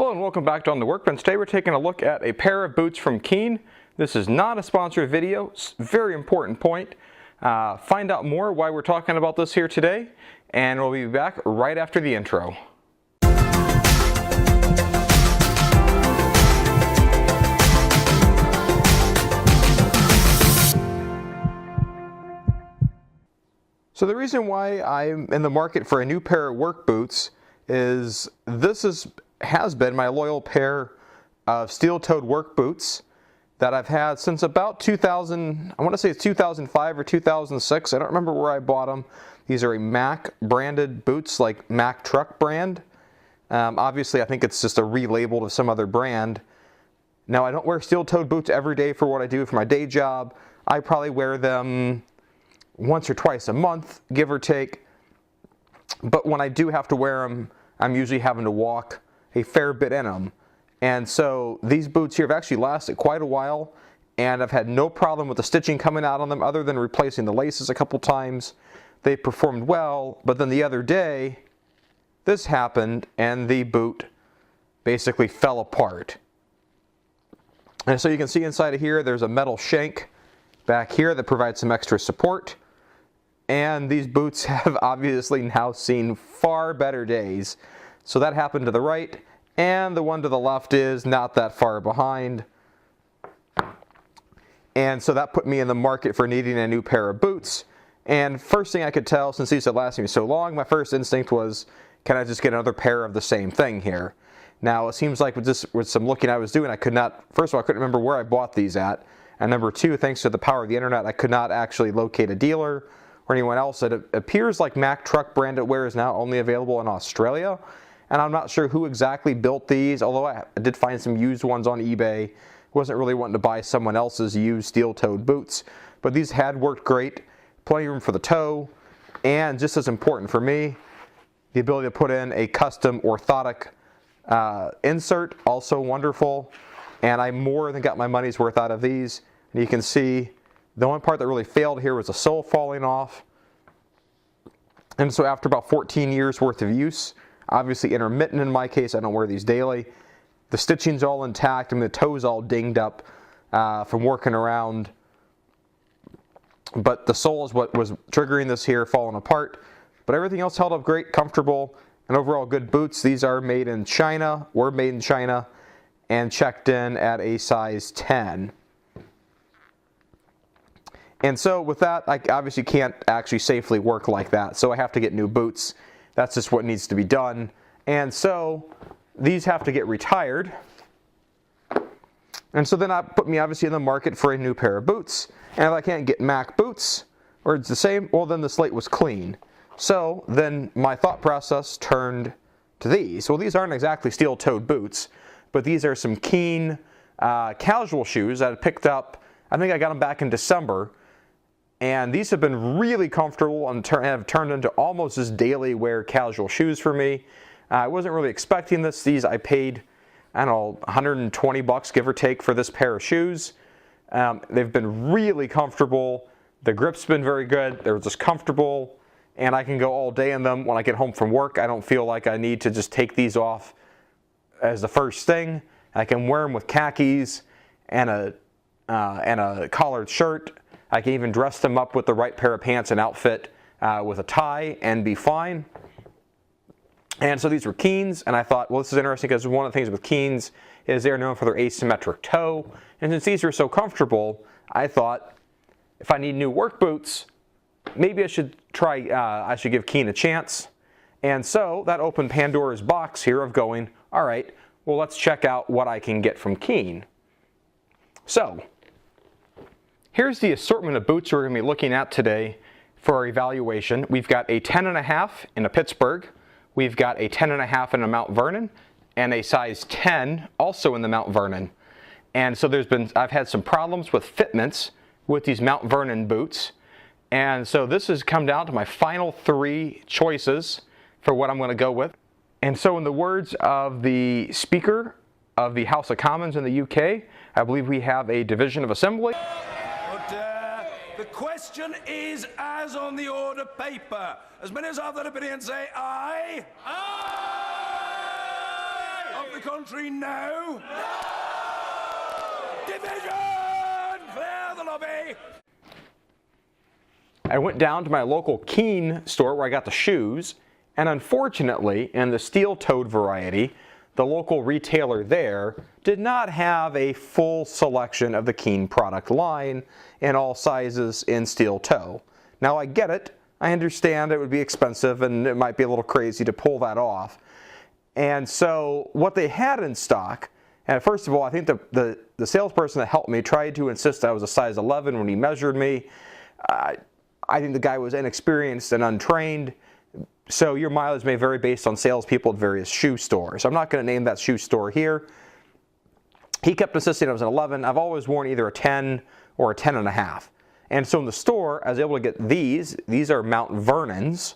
Hello and welcome back to On the Workbench. Today we're taking a look at a pair of boots from Keen. This is not a sponsored video. It's a very important point. Find out more why we're talking about this here today, and we'll be back right after the intro. So the reason why I'm in the market for a new pair of work boots is has been my loyal pair of steel-toed work boots that I've had since about 2000, I want to say it's 2005 or 2006. I don't remember where I bought them. These are a Mac branded boots, like Mac truck brand. Obviously I think it's just a relabeled of some other brand. Now I don't wear steel-toed boots every day for what I do for my day job. I probably wear them once or twice a month, give or take. But when I do have to wear them, I'm usually having to walk a fair bit in them. And so these boots here have actually lasted quite a while, and I've had no problem with the stitching coming out on them other than replacing the laces a couple times. They performed well, but then the other day this happened and the boot basically fell apart. And so you can see inside of here there's a metal shank back here that provides some extra support. And these boots have obviously now seen far better days. So that happened to the right, and the one to the left is not that far behind. And so that put me in the market for needing a new pair of boots. And first thing I could tell, since these had lasted me so long, my first instinct was, can I just get another pair of the same thing here? Now it seems like with some looking I was doing, I could not, first of all, I couldn't remember where I bought these at. And number two, thanks to the power of the internet, I could not actually locate a dealer or anyone else. It appears like Mac truck branded wear is now only available in Australia. And I'm not sure who exactly built these, although I did find some used ones on eBay. Wasn't really wanting to buy someone else's used steel-toed boots. But these had worked great. Plenty of room for the toe. And just as important for me, the ability to put in a custom orthotic insert, also wonderful. And I more than got my money's worth out of these. And you can see the only part that really failed here was the sole falling off. And so after about 14 years worth of use, obviously intermittent in my case, I don't wear these daily, the stitching's all intact. I mean, the toe's all dinged up from working around. But the sole is what was triggering this here falling apart. But everything else held up great, comfortable, and overall good boots. These are made in China, were made in China, and checked in at a size 10. And so with that, I obviously can't actually safely work like that, so I have to get new boots. That's just what needs to be done. And so these have to get retired. And so then that put me obviously in the market for a new pair of boots. And if I can't get Mac boots, or it's the same, well then the slate was clean. So then my thought process turned to these. Well, these aren't exactly steel-toed boots, but these are some Keen casual shoes that I picked up. I think I got them back in December. And these have been really comfortable and have turned into almost as daily wear casual shoes for me. I wasn't really expecting this. These I paid, I don't know, 120 bucks give or take for this pair of shoes. They've been really comfortable. The grip's been very good. They're just comfortable, and I can go all day in them. When I get home from work, I don't feel like I need to just take these off as the first thing. I can wear them with khakis and a collared shirt. I can even dress them up with the right pair of pants and outfit with a tie and be fine. And so these were Keens, and I thought, well, this is interesting because one of the things with Keens is they're known for their asymmetric toe. And since these are so comfortable, I thought if I need new work boots, maybe I should give Keen a chance. And so that opened Pandora's box here of going, all right, well, let's check out what I can get from Keen. So here's the assortment of boots we're going to be looking at today for our evaluation. We've got a 10.5 in a Pittsburgh, we've got a 10.5 in a Mount Vernon, and a size 10 also in the Mount Vernon. And so I've had some problems with fitments with these Mount Vernon boots. And so this has come down to my final three choices for what I'm going to go with. And so in the words of the Speaker of the House of Commons in the UK, I believe we have a division of assembly. The question is as on the order paper. As many as have that opinion say aye. Aye! Of the country now? No! Division! Clear the lobby! I went down to my local Keen store where I got the shoes, and unfortunately, in the steel-toed variety, the local retailer there did not have a full selection of the Keen product line in all sizes in steel toe. Now I get it, I understand it would be expensive and it might be a little crazy to pull that off. And so what they had in stock, and first of all, I think the salesperson that helped me tried to insist I was a size 11 when he measured me. I think the guy was inexperienced and untrained. So your mileage may vary based on salespeople at various shoe stores. I'm not going to name that shoe store here. He kept insisting I was an 11. I've always worn either a 10 or a 10.5. And so in the store, I was able to get these. These are Mount Vernons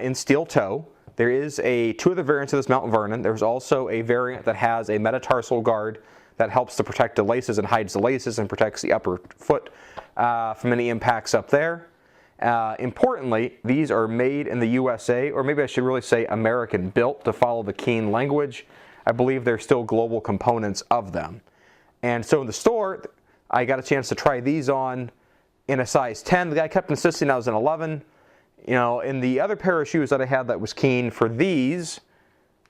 in steel toe. There is two of the variants of this Mount Vernon. There's also a variant that has a metatarsal guard that helps to protect the laces and hides the laces and protects the upper foot from any impacts up there. Importantly, these are made in the USA, or maybe I should really say American built to follow the Keen language. I believe there's still global components of them. And so in the store, I got a chance to try these on in a size 10. The guy kept insisting I was an 11. You know, in the other pair of shoes that I had that was Keen, for these,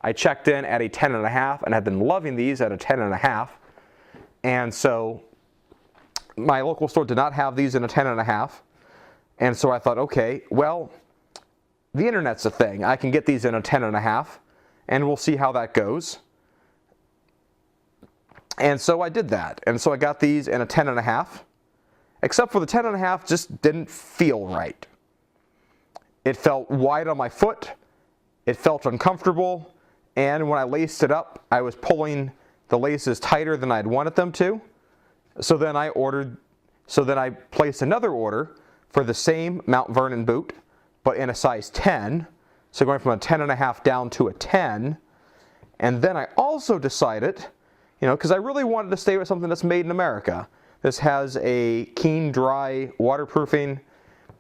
I checked in at a 10.5 and have been loving these at a 10.5. And so my local store did not have these in a 10.5. And so I thought, okay, well, the internet's a thing. I can get these in a 10.5, and we'll see how that goes. And so I did that. And so I got these in a 10.5, except for the 10.5 just didn't feel right. It felt wide on my foot. It felt uncomfortable. And when I laced it up, I was pulling the laces tighter than I'd wanted them to. So then I placed another order for the same Mount Vernon boot, but in a size 10. So going from a 10.5 down to a 10. And then I also decided, because I really wanted to stay with something that's made in America. This has a Keen dry waterproofing.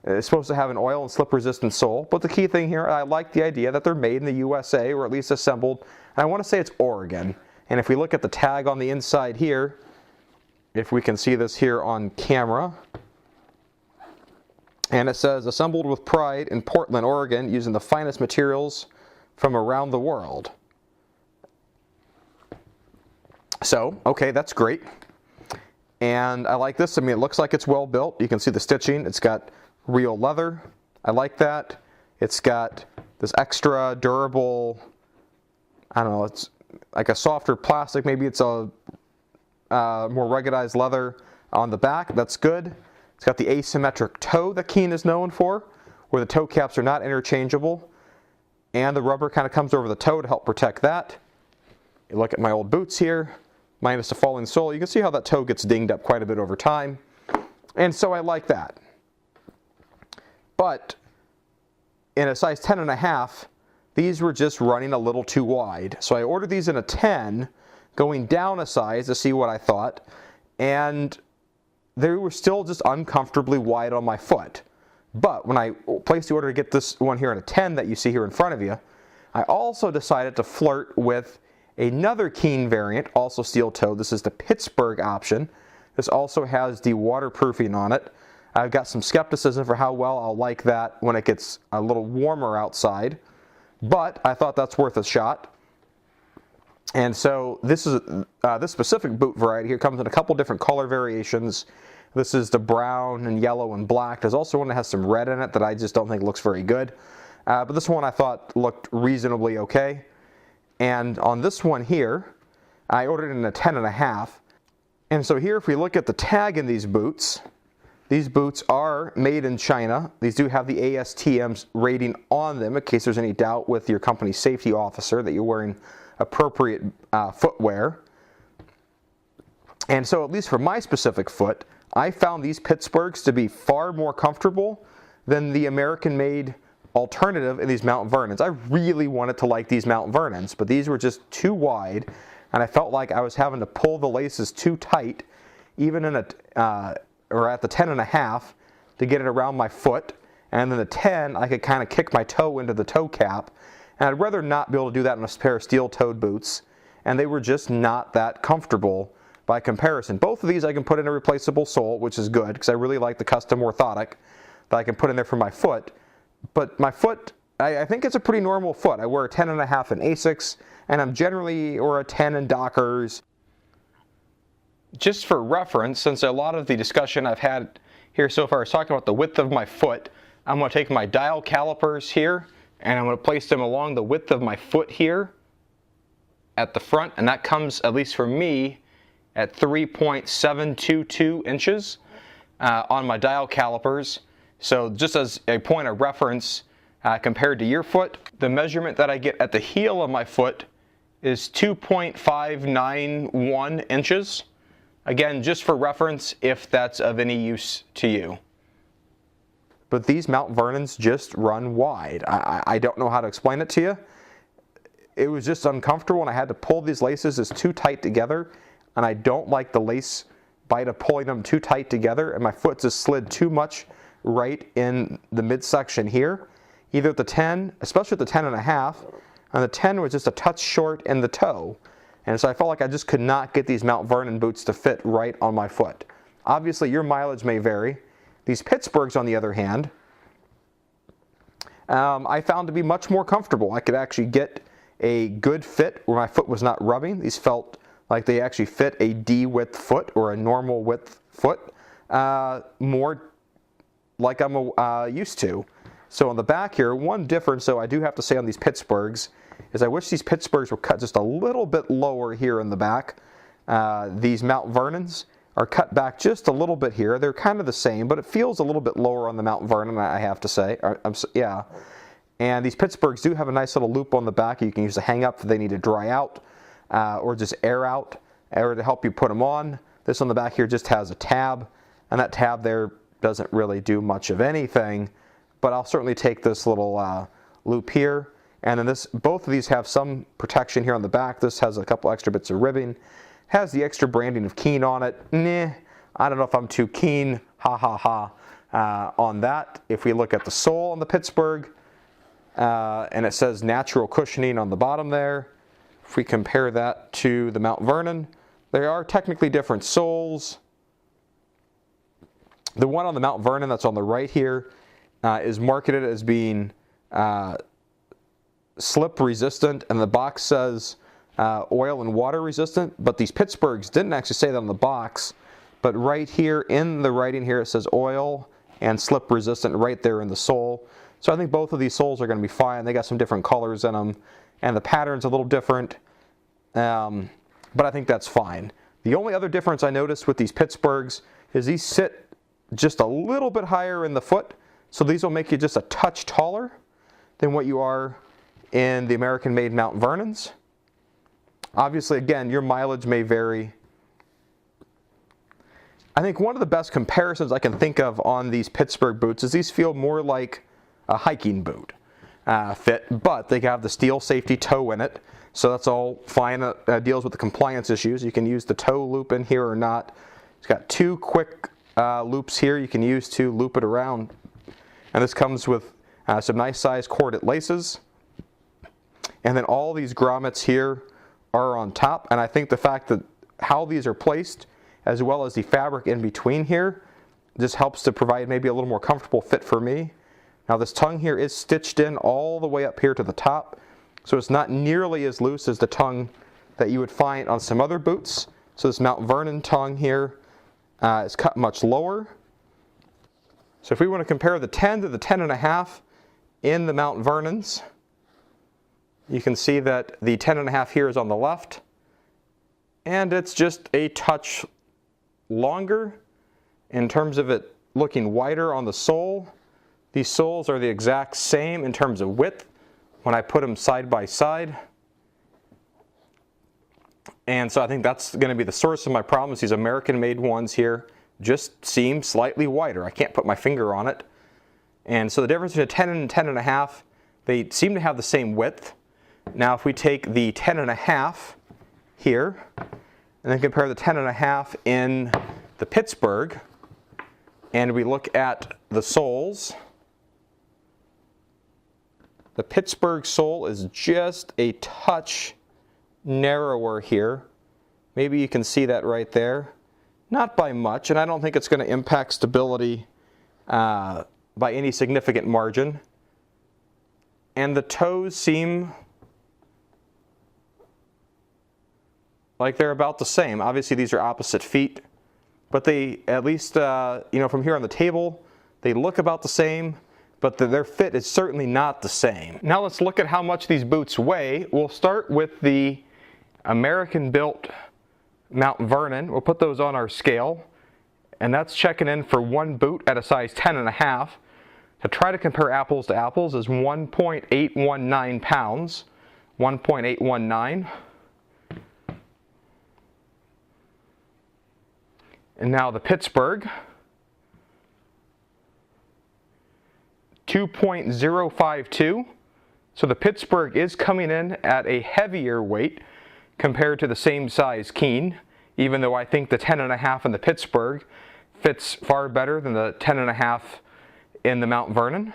It's supposed to have an oil and slip resistant sole. But the key thing here, I like the idea that they're made in the USA, or at least assembled. And I want to say it's Oregon. And if we look at the tag on the inside here, if we can see this here on camera, and it says, assembled with pride in Portland, Oregon, using the finest materials from around the world. So, okay, that's great. And I like this. I mean, it looks like it's well built. You can see the stitching. It's got real leather. I like that. It's got this extra durable, I don't know, it's like a softer plastic. Maybe it's a more ruggedized leather on the back. That's good. It's got the asymmetric toe that Keen is known for, where the toe caps are not interchangeable. And the rubber kind of comes over the toe to help protect that. You look at my old boots here, minus the falling sole. You can see how that toe gets dinged up quite a bit over time. And so I like that. But in a size 10.5, these were just running a little too wide. So I ordered these in a 10, going down a size to see what I thought. And they were still just uncomfortably wide on my foot. But when I placed the order to get this one here in a 10 that you see here in front of you, I also decided to flirt with another Keen variant, also steel toe. This is the Pittsburgh option. This also has the waterproofing on it. I've got some skepticism for how well I'll like that when it gets a little warmer outside, but I thought that's worth a shot. And so this specific boot variety here comes in a couple different color variations. This is the brown and yellow and black. There's also one that has some red in it that I just don't think looks very good. But this one I thought looked reasonably okay. And on this one here, I ordered it in a 10.5. And so here, if we look at the tag in these boots are made in China. These do have the ASTM rating on them in case there's any doubt with your company's safety officer that you're wearing appropriate footwear. And so at least for my specific foot, I found these Pittsburghs to be far more comfortable than the American-made alternative in these Mount Vernons. I really wanted to like these Mount Vernons, but these were just too wide, and I felt like I was having to pull the laces too tight, even in or at the 10.5, to get it around my foot. And then the 10, I could kind of kick my toe into the toe cap. And I'd rather not be able to do that in a pair of steel-toed boots. and they were just not that comfortable by comparison. Both of these I can put in a replaceable sole, which is good because I really like the custom orthotic that I can put in there for my foot. But my foot, I think it's a pretty normal foot. I wear a 10.5 in Asics, and I'm generally, or a 10 in Dockers. Just for reference, since a lot of the discussion I've had here so far is talking about the width of my foot, I'm going to take my dial calipers here, and I'm going to place them along the width of my foot here at the front, and that comes, at least for me, at 3.722 inches on my dial calipers. So just as a point of reference, compared to your foot, the measurement that I get at the heel of my foot is 2.591 inches. Again, just for reference, if that's of any use to you. But these Mount Vernons just run wide. I don't know how to explain it to you. It was just uncomfortable, and I had to pull these laces just too tight together, and I don't like the lace bite of pulling them too tight together, and my foot just slid too much right in the midsection here. Either at the 10, especially at the 10.5, and the 10 was just a touch short in the toe. And so I felt like I just could not get these Mount Vernon boots to fit right on my foot. Obviously, your mileage may vary. These Pittsburghs, on the other hand, I found to be much more comfortable. I could actually get a good fit where my foot was not rubbing. These felt like they actually fit a D-width foot or a normal width foot, more like I'm used to. So on the back here, one difference, though, I do have to say on these Pittsburghs, is I wish these Pittsburghs were cut just a little bit lower here in the back. These Mount Vernons are cut back just a little bit here. They're kind of the same, but it feels a little bit lower on the Mount Vernon, I have to say. Yeah. And these Pittsburghs do have a nice little loop on the back you can use to hang up if they need to dry out or just air out, or to help you put them on. This on the back here just has a tab, and that tab there doesn't really do much of anything, but I'll certainly take this little loop here. And then both of these have some protection here on the back. This has a couple extra bits of ribbing. Has the extra branding of Keen on it. Nah, I don't know if I'm too keen, on that. If we look at the sole on the Pittsburgh, and it says natural cushioning on the bottom there. If we compare that to the Mount Vernon, there are technically different soles. The one on the Mount Vernon that's on the right here is marketed as being slip resistant, and the box says oil and water resistant, but these Pittsburghs didn't actually say that on the box, but right here in the writing here it says oil and slip resistant right there in the sole. So I think both of these soles are going to be fine. They got some different colors in them, and the pattern's a little different, but I think that's fine. The only other difference I noticed with these Pittsburghs is these sit just a little bit higher in the foot, so these will make you just a touch taller than what you are in the American-made Mount Vernons. Obviously, again, your mileage may vary. I think one of the best comparisons I can think of on these Pittsburgh boots is these feel more like a hiking boot fit, but they have the steel safety toe in it, so that's all fine. Deals with the compliance issues. You can use the toe loop in here or not. It's got two quick loops here you can use to loop it around, and this comes with some nice size corded laces, and then all these grommets here are on top, and I think the fact that how these are placed as well as the fabric in between here just helps to provide maybe a little more comfortable fit for me. Now this tongue here is stitched in all the way up here to the top, so it's not nearly as loose as the tongue that you would find on some other boots. So this Mount Vernon tongue here is cut much lower. So if we want to compare the 10 to the 10.5 in the Mount Vernons, you can see that the 10.5 here is on the left, and it's just a touch longer in terms of it looking wider on the sole. These soles are the exact same in terms of width when I put them side by side. And so I think that's going to be the source of my problems. These American-made ones here just seem slightly wider. I can't put my finger on it. And so the difference between a 10 and 10.5, they seem to have the same width. Now if we take the 10.5 here and then compare the 10.5 in the Pittsburgh, and we look at the soles, the Pittsburgh sole is just a touch narrower here. Maybe you can see that right there. Not by much, and I don't think it's going to impact stability by any significant margin. And the toes seem like they're about the same. Obviously these are opposite feet, but they, at least from here on the table, they look about the same, but their fit is certainly not the same. Now let's look at how much these boots weigh. We'll start with the American-built Mount Vernon. We'll put those on our scale, and that's checking in for one boot at a size 10.5. To try to compare apples to apples is 1.819 pounds, 1.819. And now the Pittsburgh, 2.052. So the Pittsburgh is coming in at a heavier weight compared to the same size Keen, even though I think the 10.5 in the Pittsburgh fits far better than the 10.5 in the Mount Vernon.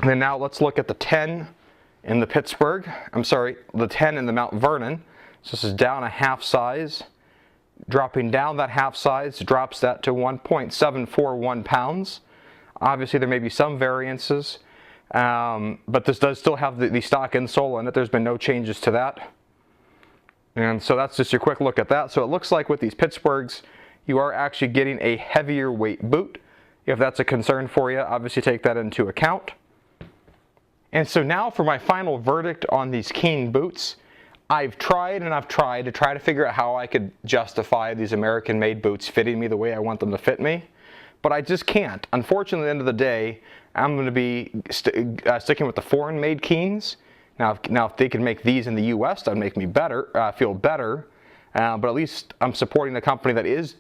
And then now let's look at the 10 in the Pittsburgh. I'm sorry, the 10 in the Mount Vernon. So this is down a half size. Dropping down that half size drops that to 1.741 pounds. Obviously there may be some variances, but this does still have the stock insole in it. There's been no changes to that. And so that's just a quick look at that. So it looks like with these Pittsburghs, you are actually getting a heavier weight boot. If that's a concern for you, obviously take that into account. And so now for my final verdict on these Keen boots. I've tried and I've tried to figure out how I could justify these American-made boots fitting me the way I want them to fit me, but I just can't. Unfortunately, at the end of the day, I'm going to be sticking with the foreign-made Keens. Now, if they could make these in the U.S., that'd make me feel better. But at least I'm supporting a company that is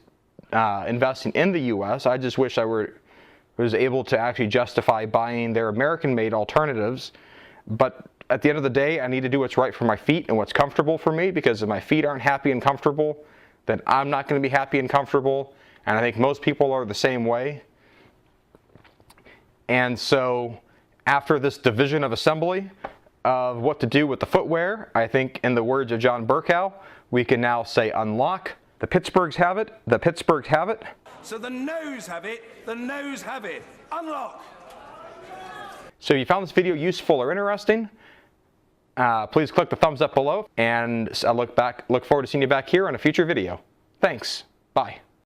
investing in the U.S. I just wish I was able to actually justify buying their American-made alternatives, but at the end of the day, I need to do what's right for my feet and what's comfortable for me, because if my feet aren't happy and comfortable, then I'm not going to be happy and comfortable, and I think most people are the same way. And so after this division of assembly of what to do with the footwear, I think in the words of John Burkow, we can now say unlock. The Pittsburghs have it, the Pittsburghs have it. So the no's have it, the no's have it. Unlock! So if you found this video useful or interesting, please click the thumbs up below, and I look forward to seeing you back here on a future video. Thanks. Bye.